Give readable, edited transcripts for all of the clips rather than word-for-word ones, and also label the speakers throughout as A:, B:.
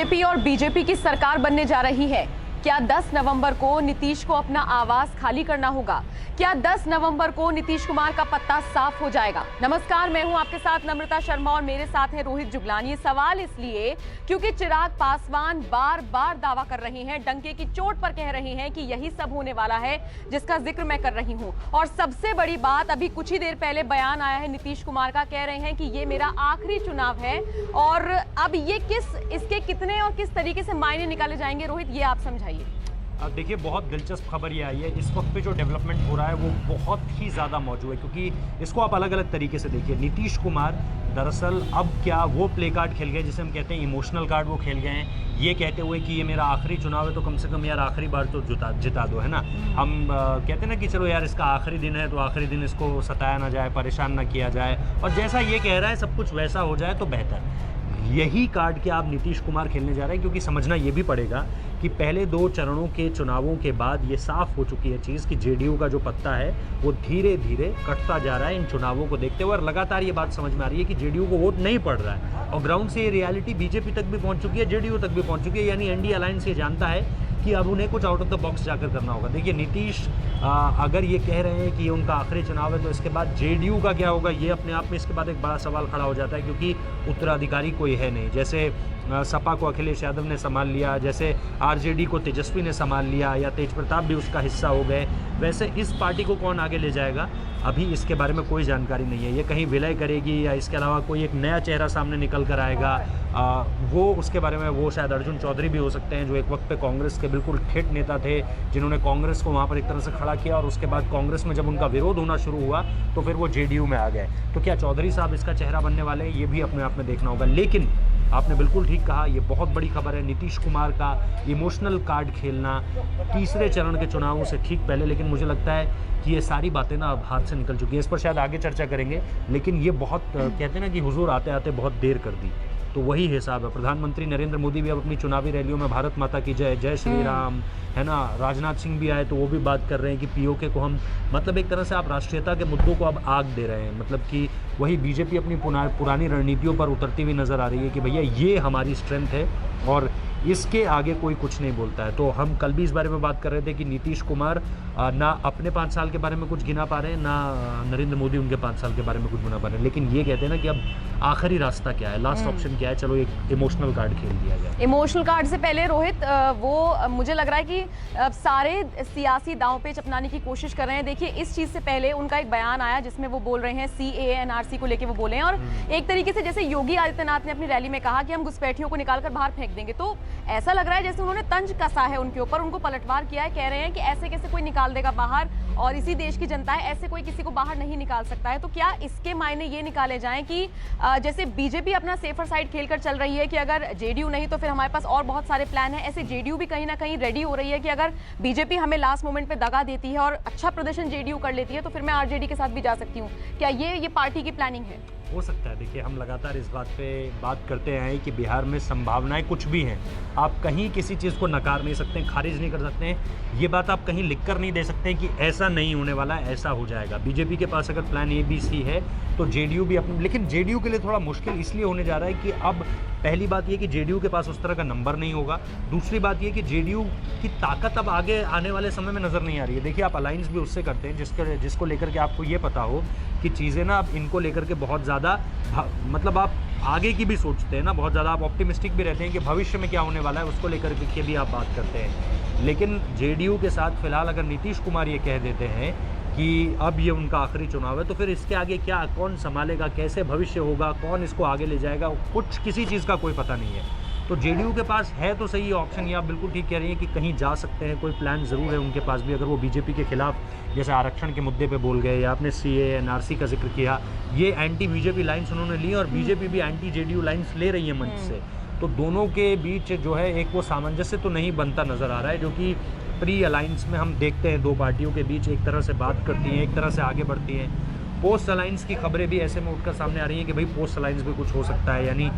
A: JJP और BJP की सरकार बनने जा रही है। क्या 10 नवंबर को नीतीश को अपना आवास खाली करना होगा? क्या 10 नवंबर को नीतीश कुमार का पत्ता साफ हो जाएगा? नमस्कार, मैं हूं आपके साथ नम्रता शर्मा और मेरे साथ हैं रोहित जुगलानी। ये सवाल इसलिए क्योंकि चिराग पासवान बार बार दावा कर रहे हैं, डंके की चोट पर कह रहे हैं कि यही सब होने वाला है जिसका जिक्र मैं कर रही हूं। और सबसे बड़ी बात, अभी कुछ ही देर पहले बयान आया है नीतीश कुमार का, कह रहे हैं कि ये मेरा आखिरी चुनाव है। और अब ये इसके कितने और किस तरीके से मायने निकाले जाएंगे, रोहित ये आप समझाइए।
B: अब देखिए, बहुत दिलचस्प खबर ये आई है। इस वक्त पे जो डेवलपमेंट हो रहा है वो बहुत ही ज़्यादा मौजूद है, क्योंकि इसको आप अलग अलग तरीके से देखिए। नीतीश कुमार दरअसल अब क्या वो प्ले कार्ड खेल गए जिसे हम कहते हैं इमोशनल कार्ड, वो खेल गए हैं, ये कहते हुए कि ये मेरा आखिरी चुनाव है तो कम से कम यार आखिरी बार तो जिता दो, है ना। हम कहते हैं ना कि चलो यार इसका आखिरी दिन है तो आखिरी दिन इसको सताया ना जाए, परेशान ना किया जाए, और जैसा ये कह रहा है सब कुछ वैसा हो जाए तो बेहतर। यही कार्ड क्या आप नीतीश कुमार खेलने जा रहे हैं, क्योंकि समझना ये भी पड़ेगा कि पहले 2 चरणों के चुनावों के बाद ये साफ हो चुकी है चीज़ कि जेडीयू का जो पत्ता है वो धीरे धीरे कटता जा रहा है इन चुनावों को देखते हुए। और लगातार ये बात समझ में आ रही है कि जेडीयू को वोट नहीं पड़ रहा है, और ग्राउंड से ये रियलिटी बीजेपी तक भी पहुंच चुकी है, जेडीयू तक भी पहुंच चुकी है। यानी एनडीए अलायंस ये जानता है कि अब उन्हें कुछ आउट ऑफ द बॉक्स जाकर करना होगा। देखिए, नीतीश अगर ये कह रहे हैं कि ये उनका आखिरी चुनाव है तो इसके बाद जेडीयू का क्या होगा, ये अपने आप में इसके बाद एक बड़ा सवाल खड़ा हो जाता है, क्योंकि उत्तराधिकारी कोई है नहीं। जैसे सपा को अखिलेश यादव ने संभाल लिया, जैसे आरजेडी को तेजस्वी ने संभाल लिया, या तेज प्रताप भी उसका हिस्सा हो गए, वैसे इस पार्टी को कौन आगे ले जाएगा अभी इसके बारे में कोई जानकारी नहीं है। ये कहीं विलय करेगी या इसके अलावा कोई एक नया चेहरा सामने निकल कर आएगा, वो उसके बारे में वो शायद अर्जुन चौधरी भी हो सकते हैं, जो एक वक्त पे कांग्रेस के बिल्कुल ठेठ नेता थे, जिन्होंने कांग्रेस को वहाँ पर एक तरह से खड़ा किया, और उसके बाद कांग्रेस में जब उनका विरोध होना शुरू हुआ तो फिर वो जेडीयू में आ गए। तो क्या चौधरी साहब इसका चेहरा बनने वाले हैं, ये भी अपने आप में देखना होगा। लेकिन आपने बिल्कुल ठीक कहा, ये बहुत बड़ी खबर है नीतीश कुमार का इमोशनल कार्ड खेलना तीसरे चरण के चुनावों से ठीक पहले। लेकिन मुझे लगता है कि ये सारी बातें ना अब हाथ से निकल चुकी हैं, इस पर शायद आगे चर्चा करेंगे। लेकिन ये बहुत कहते हैं ना कि हुजूर आते आते बहुत देर कर दी, तो वही हिसाब है। प्रधानमंत्री नरेंद्र मोदी भी अब अपनी चुनावी रैलियों में भारत माता की जय, जय श्री राम, है ना। राजनाथ सिंह भी आए तो वो भी बात कर रहे हैं कि पीओके को हम, मतलब एक तरह से आप राष्ट्रीयता के मुद्दों को अब आग दे रहे हैं। मतलब कि वही बीजेपी अपनी पुरानी रणनीतियों पर उतरती हुई नज़र आ रही है कि भैया ये हमारी स्ट्रेंथ है और इसके आगे कोई कुछ नहीं बोलता है। तो हम कल भी इस बारे में बात कर रहे थे कि नीतीश कुमार ना अपने 5 साल के बारे में कुछ गिना पा रहे हैं, ना नरेंद्र मोदी उनके 5 साल के बारे में कुछ गिना पा रहे हैं। लेकिन ये कहते हैं ना कि अब आखिरी रास्ता क्या है, लास्ट ऑप्शन क्या है, चलो एक इमोशनल कार्ड खेल दिया जाए।
A: इमोशनल कार्ड से पहले रोहित, वो मुझे लग रहा है कि सारे सियासी दांव पेच अपनाने की कोशिश कर रहे हैं। देखिए, इस चीज़ से पहले उनका एक बयान आया जिसमें वो बोल रहे हैं CAA NRC को लेके वो बोले हैं, और एक तरीके से जैसे योगी आदित्यनाथ ने अपनी रैली में कहा कि हम घुसपैठियों को निकाल कर बाहर फेंक देंगे, तो ऐसा लग रहा है जैसे उन्होंने तंज कसा है उनके ऊपर, उनको पलटवार किया है। कह रहे हैं कि ऐसे कैसे कोई निकाल देगा बाहर, और इसी देश की जनता है, ऐसे कोई किसी को बाहर नहीं निकाल सकता है। तो क्या इसके मायने ये निकाले जाएं कि जैसे बीजेपी अपना सेफर साइड खेलकर चल रही है कि अगर जेडीयू नहीं तो फिर हमारे पास और बहुत सारे प्लान है, ऐसे जेडीयू भी कहीं ना कहीं रेडी हो रही है कि अगर बीजेपी हमें लास्ट मोमेंट पे दगा देती है और अच्छा प्रदर्शन जेडीयू कर लेती है तो फिर मैं आरजेडी के साथ भी जा सकती हूँ। क्या ये पार्टी की प्लानिंग है?
B: हो सकता है। देखिए, हम लगातार इस बात पे बात करते हैं कि बिहार में संभावनाएं कुछ भी हैं। आप कहीं किसी चीज़ को नकार नहीं सकते, खारिज नहीं कर सकते हैं। ये बात आप कहीं लिख कर नहीं दे सकते कि ऐसा नहीं होने वाला, ऐसा हो जाएगा। बीजेपी के पास अगर प्लान ABC है तो जेडीयू भी अपने, लेकिन जेडीयू के लिए थोड़ा मुश्किल इसलिए होने जा रहा है कि अब पहली बात ये कि जेडीयू के पास उस तरह का नंबर नहीं होगा। दूसरी बात ये कि जेडीयू की ताकत अब आगे आने वाले समय में नज़र नहीं आ रही है। देखिए, आप अलायंस भी उससे करते हैं जिसको लेकर के आपको ये पता हो कि चीज़ें ना अब इनको लेकर के बहुत ज़्यादा, मतलब आप आगे की भी सोचते हैं ना, बहुत ज़्यादा आप ऑप्टिमिस्टिक भी रहते हैं कि भविष्य में क्या होने वाला है उसको लेकर के भी आप बात करते हैं। लेकिन जेडीयू के साथ फिलहाल अगर नीतीश कुमार ये कह देते हैं कि अब ये उनका आखिरी चुनाव है तो फिर इसके आगे क्या, कौन संभालेगा, कैसे भविष्य होगा, कौन इसको आगे ले जाएगा, कुछ किसी चीज़ का कोई पता नहीं है। तो जेडीयू के पास है तो सही ऑप्शन, ये आप बिल्कुल ठीक कह रही हैं कि कहीं जा सकते हैं, कोई प्लान ज़रूर है उनके पास भी। अगर वो बीजेपी के खिलाफ जैसे आरक्षण के मुद्दे पे बोल गए, या आपने CAA NRC का जिक्र किया, ये एंटी बीजेपी लाइन्स उन्होंने ली, और बीजेपी भी एंटी जेडीयू लाइन्स ले रही है मंच से। तो दोनों के बीच जो है एक वो सामंजस्य तो नहीं बनता नज़र आ रहा है, जो कि प्री अलायंस में हम देखते हैं 2 पार्टियों के बीच एक तरह से बात करती हैं, एक तरह से आगे बढ़ती हैं। पोस्ट अलायंस की खबरें भी ऐसे में उठकर सामने आ रही हैं कि भाई पोस्ट अलायंस भी कुछ हो सकता है, यानी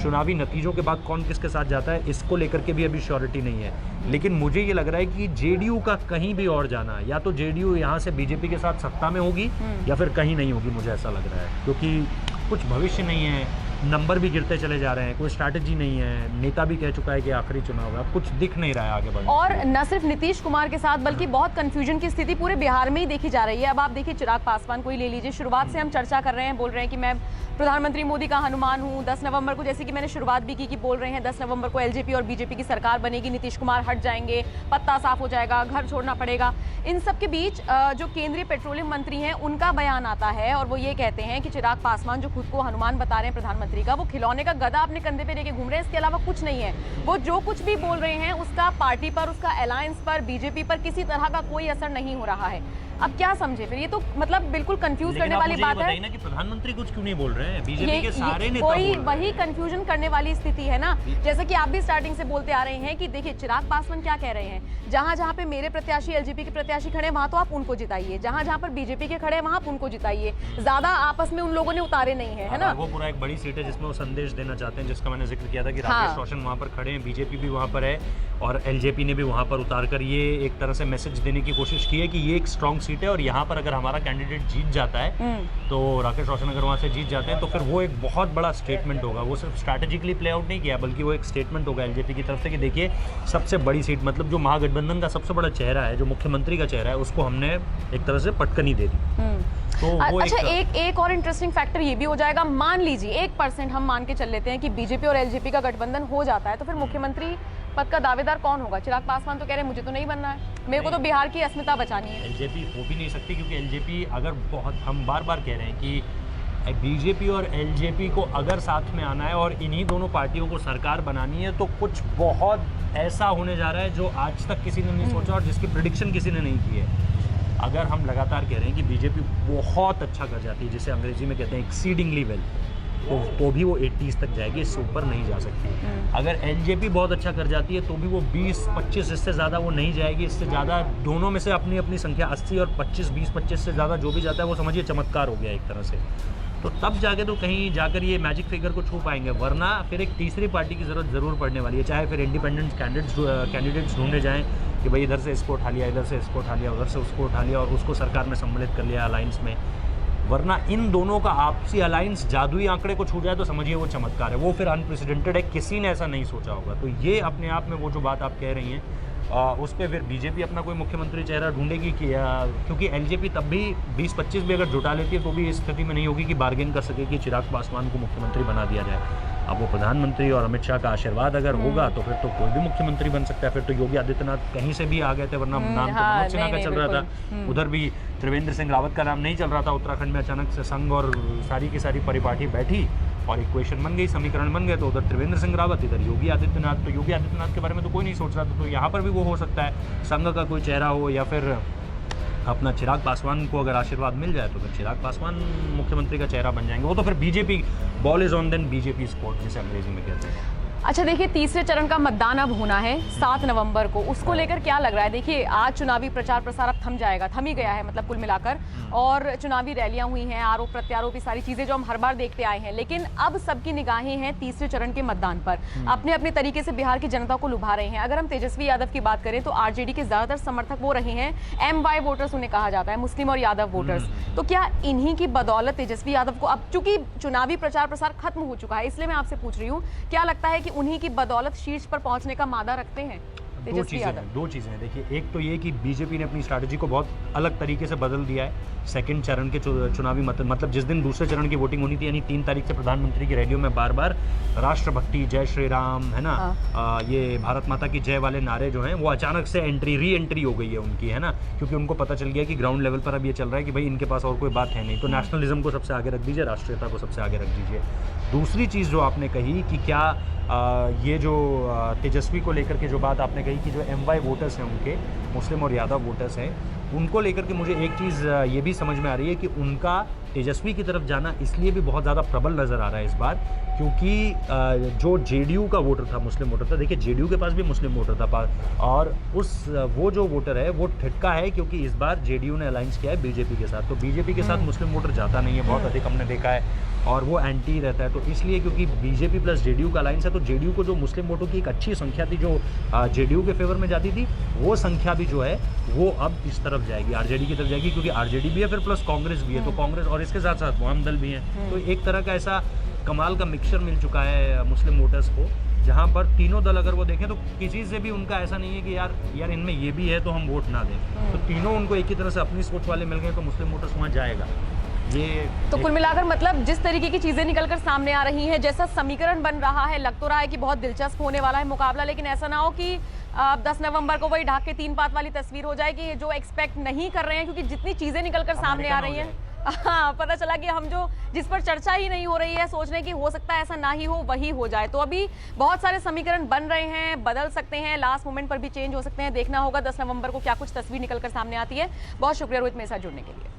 B: चुनावी नतीजों के बाद कौन किसके साथ जाता है इसको लेकर के भी अभी श्योरिटी नहीं है। लेकिन मुझे ये लग रहा है कि जेडीयू का कहीं भी और जाना, या तो जेडीयू यहाँ से बीजेपी के साथ सत्ता में होगी या फिर कहीं नहीं होगी, मुझे ऐसा लग रहा है, क्योंकि कुछ भविष्य नहीं है। नंबर भी गिरते चले जा रहे हैं, कोई स्ट्रैटेजी नहीं है, नेता भी कह चुका है कि आखिरी चुनाव है, अब कुछ दिख नहीं रहा है आगे बढ़ने।
A: और न सिर्फ नीतीश कुमार के साथ बल्कि बहुत कंफ्यूजन की स्थिति पूरे बिहार में ही देखी जा रही है। अब आप देखिए चिराग पासवान को ही ले लीजिए, शुरुआत से हम चर्चा कर रहे हैं, बोल रहे हैं कि मैं प्रधानमंत्री मोदी का हनुमान हूं। 10 नवंबर को, जैसे कि मैंने शुरुआत भी की, कि बोल रहे हैं 10 नवंबर को एलजेपी और बीजेपी की सरकार बनेगी, नीतीश कुमार हट जाएंगे, पत्ता साफ हो जाएगा, घर छोड़ना पड़ेगा। इन सब के बीच जो केंद्रीय पेट्रोलियम मंत्री हैं उनका बयान आता है और वो ये कहते हैं कि चिराग पासवान जो खुद को हनुमान बता रहे हैं प्रधानमंत्री का, वो खिलौने का गधा अपने कंधे पे लेके घूम रहे हैं, इसके अलावा कुछ नहीं है। वो जो कुछ भी बोल रहे हैं उसका पार्टी पर, उसका अलायंस पर, बीजेपी पर किसी तरह का कोई असर नहीं हो रहा है। अब क्या समझे फिर? ये तो मतलब बिल्कुल कंफ्यूज करने वाली बात है
B: ना कि प्रधानमंत्री कुछ क्यों नहीं बोल रहे हैं, बीजेपी के सारे नेता
A: वही कंफ्यूजन करने वाली स्थिति है ना। जैसे कि आप भी स्टार्टिंग से बोलते आ रहे हैं कि देखिए चिराग पासवान क्या कह रहे हैं, जहां जहां पे मेरे प्रत्याशी एलजेपी के प्रत्याशी खड़े हैं वहां तो आप उनको जिताइए, जहां जहां पर बीजेपी के खड़े हैं वहां आप उनको जिताइए। ज्यादा आपस में उन लोगों ने उतारे नहीं है ना।
B: वो पूरा एक बड़ी सीट है जिसमें वो संदेश देना चाहते हैं, जिसका मैंने जिक्र किया था कि राकेश रोशन वहां पर खड़े हैं, बीजेपी भी वहां पर है और एलजेपी ने भी वहां पर उतार कर ये एक तरह से मैसेज देने की कोशिश की है कि ये एक स्ट्रॉन्ग सीट है और यहाँ पर अगर हमारा कैंडिडेट जीत जाता है तो राकेश रोशन अगर वहाँ से जीत जाते हैं तो फिर वो एक बहुत बड़ा स्टेटमेंट होगा। वो सिर्फ स्ट्रैटेजिकली प्ले आउट नहीं किया बल्कि वो एक स्टेटमेंट होगा एलजेपी की तरफ से कि देखिए सबसे बड़ी सीट, मतलब जो महागठबंधन का सबसे बड़ा चेहरा है, जो मुख्यमंत्री का चेहरा है, उसको हमने एक तरह से पटकनी दे दी। तो वो
A: अच्छा, एक और इंटरेस्टिंग फैक्टर ये भी हो जाएगा, मान लीजिए 1% हम मान के चल लेते हैं कि बीजेपी और एलजेपी का गठबंधन हो जाता है, तो फिर मुख्यमंत्री पद का दावेदार कौन होगा? चिराग पासवान तो कह रहे हैं मुझे तो नहीं बनना है, मेरे को तो बिहार की अस्मिता बचानी है।
B: एलजेपी हो भी नहीं सकती क्योंकि एलजेपी अगर बहुत, हम बार बार कह रहे हैं कि बीजेपी और एलजेपी को अगर साथ में आना है और इन्हीं दोनों पार्टियों को सरकार बनानी है तो कुछ बहुत ऐसा होने जा रहा है जो आज तक किसी ने नहीं सोचा और जिसकी प्रेडिक्शन किसी ने नहीं की है। अगर हम लगातार कह रहे हैं कि बीजेपी बहुत अच्छा कर जाती है, जिसे अंग्रेजी में कहते हैं एक्सीडिंगली वेल, तो भी वो 80s तक जाएगी, इससे ऊपर नहीं जा सकती। अगर एलजेपी बहुत अच्छा कर जाती है तो भी वो 20-25, इससे ज़्यादा वो नहीं जाएगी। इससे ज़्यादा दोनों में से अपनी अपनी संख्या 80 और 25, 20-25 से ज़्यादा जो भी जाता है वो समझिए चमत्कार हो गया एक तरह से। तो तब जाके तो कहीं जाकर ये मैजिक फिगर को छू पाएंगे, वरना फिर एक तीसरी पार्टी की ज़रूरत ज़रूर पड़ने वाली है। चाहे फिर इंडिपेंडेंट कैंडिडेट्स ढूंढे जाएँ कि भाई इधर से इसको उठा लिया, इधर से इसको उठा लिया, उधर से उसको उठा लिया और उसको सरकार में सम्मिलित कर लिया अलायंस में, वरना इन दोनों का आपसी अलायंस जादुई आंकड़े को छू जाए तो समझिए वो चमत्कार है, वो फिर अनप्रेसिडेंटेड है, किसी ने ऐसा नहीं सोचा होगा। तो ये अपने आप में वो जो बात आप कह रही हैं उस पर फिर बीजेपी अपना कोई मुख्यमंत्री चेहरा ढूंढेगी कि क्योंकि एलजेपी तब भी 20-25 भी अगर जुटा लेती है तो भी इस स्थिति में नहीं होगी कि बार्गेन कर सके कि चिराग पासवान को मुख्यमंत्री बना दिया जाए। अब वो प्रधानमंत्री और अमित शाह का आशीर्वाद अगर होगा तो फिर तो कोई भी मुख्यमंत्री बन सकता है। फिर तो योगी आदित्यनाथ कहीं से भी आ गए थे, वरना नाम तो मनोज सिन्हा का चल रहा था, उधर भी त्रिवेंद्र सिंह रावत का नाम नहीं चल रहा था। उत्तराखंड में अचानक से संघ और सारी की सारी परिपाटी बैठी और इक्वेशन बन गई, समीकरण बन गए, तो उधर त्रिवेंद्र सिंह रावत, इधर योगी आदित्यनाथ। तो योगी आदित्यनाथ के बारे में तो कोई नहीं सोच रहा था, तो यहाँ पर भी वो हो सकता है संघ का कोई चेहरा हो या फिर अपना चिराग पासवान को अगर आशीर्वाद मिल जाए तो फिर चिराग पासवान मुख्यमंत्री का चेहरा बन जाएंगे। वो तो फिर BJP, ball is on then BJP sport जिसे अंग्रेजी में कहते हैं।
A: अच्छा देखिए, तीसरे चरण का मतदान अब होना है 7 नवंबर को, उसको लेकर क्या लग रहा है? देखिए आज चुनावी प्रचार प्रसार अब थम ही गया है, मतलब कुल मिलाकर, और चुनावी रैलियां हुई हैं, आरोप प्रत्यारोप, सारी चीजें जो हम हर बार देखते आए हैं, लेकिन अब सबकी निगाहें हैं तीसरे चरण के मतदान पर। अपने अपने तरीके से बिहार की जनता को लुभा रहे हैं। अगर हम तेजस्वी यादव की बात करें तो आरजेडी के ज्यादातर समर्थक वो रहे हैं, MY वोटर्स उन्हें कहा जाता है, मुस्लिम और यादव वोटर्स। तो क्या इन्हीं की बदौलत तेजस्वी यादव को, अब चूंकि चुनावी प्रचार प्रसार खत्म हो चुका है इसलिए मैं आपसे पूछ रही हूँ, क्या लगता है कि उन्हीं की बदौलत शीर्ष पर पहुंचने का मादा रखते हैं तेजस्वी यादव?
B: दो चीज़ें हैं। देखिए, एक तो ये कि बीजेपी ने अपनी स्ट्रैटेजी को बहुत अलग तरीके से बदल दिया है सेकंड चरण के चुनावी मतलब जिस दिन दूसरे चरण की वोटिंग होनी थी, यानी 3 तारीख से प्रधानमंत्री की रैलियों में बार बार राष्ट्रभक्ति, जय श्री राम, है ना, ये भारत माता की जय वाले नारे जो हैं वो अचानक से री एंट्री हो गई है उनकी, है ना, क्योंकि उनको पता चल गया कि ग्राउंड लेवल पर अब ये चल रहा है कि भाई इनके पास और कोई बात है नहीं, तो नेशनलिज्म को सबसे आगे रख दीजिए, राष्ट्रीयता को सबसे आगे रख दीजिए। दूसरी चीज़ जो आपने कही कि क्या ये जो तेजस्वी को लेकर के जो बात आपने कही कि जो MY वोटर्स हैं उनके, मुस्लिम और यादव वोटर्स हैं, उनको लेकर के मुझे एक चीज़ ये भी समझ में आ रही है कि उनका तेजस्वी की तरफ जाना इसलिए भी बहुत ज़्यादा प्रबल नज़र आ रहा है इस बार, क्योंकि जो JDU का वोटर था, मुस्लिम वोटर था, देखिए JDU के पास भी मुस्लिम वोटर था, और वो जो वोटर है वो ठिठका है क्योंकि इस बार JDU ने अलायंस किया है बीजेपी के साथ, तो बीजेपी के साथ मुस्लिम वोटर जाता नहीं है, बहुत अधिक हमने देखा है, और वो एंटी रहता है। तो इसलिए क्योंकि बीजेपी प्लस JDU का अलायंस है, तो JDU को जो मुस्लिम वोटों की एक अच्छी संख्या थी जो JDU के फेवर में जाती थी, वो संख्या भी जो है वो अब इस तरफ जाएगी, RJD की तरफ जाएगी, क्योंकि RJD भी है फिर प्लस कांग्रेस भी है, तो कांग्रेस और इसके साथ साथ वाम दल भी हैं, तो एक तरह का ऐसा कमाल का मिक्सचर मिल चुका है मुस्लिम वोटर्स को, जहाँ पर तीनों दल अगर वो देखें तो किसी से भी उनका ऐसा नहीं है कि यार इनमें ये भी है तो हम वोट ना दें। तो तीनों उनको एक ही तरह से अपनी सोच वाले मिल गए तो मुस्लिम वोटर्स वहाँ जाएगा। ये
A: तो कुल मिलाकर मतलब जिस तरीके की चीजें निकलकर सामने आ रही हैं, जैसा समीकरण बन रहा है, लग तो रहा है कि बहुत दिलचस्प होने वाला है मुकाबला, लेकिन ऐसा ना हो कि 10 नवंबर को वही ढाक के 3 पात वाली तस्वीर हो जाए कि जो एक्सपेक्ट नहीं कर रहे हैं, क्योंकि जितनी चीजें निकलकर सामने आ रही हैं, हाँ, पता चला कि हम जिस पर चर्चा ही नहीं हो रही है, सोच रहे हैं कि हो सकता है ऐसा ना ही हो, वही हो जाए। तो अभी बहुत सारे समीकरण बन रहे हैं, बदल सकते हैं, लास्ट मोमेंट पर भी चेंज हो सकते हैं। देखना होगा 10 नवंबर को क्या कुछ तस्वीर निकलकर सामने आती है। बहुत शुक्रिया रोहित मेरे साथ जुड़ने के लिए।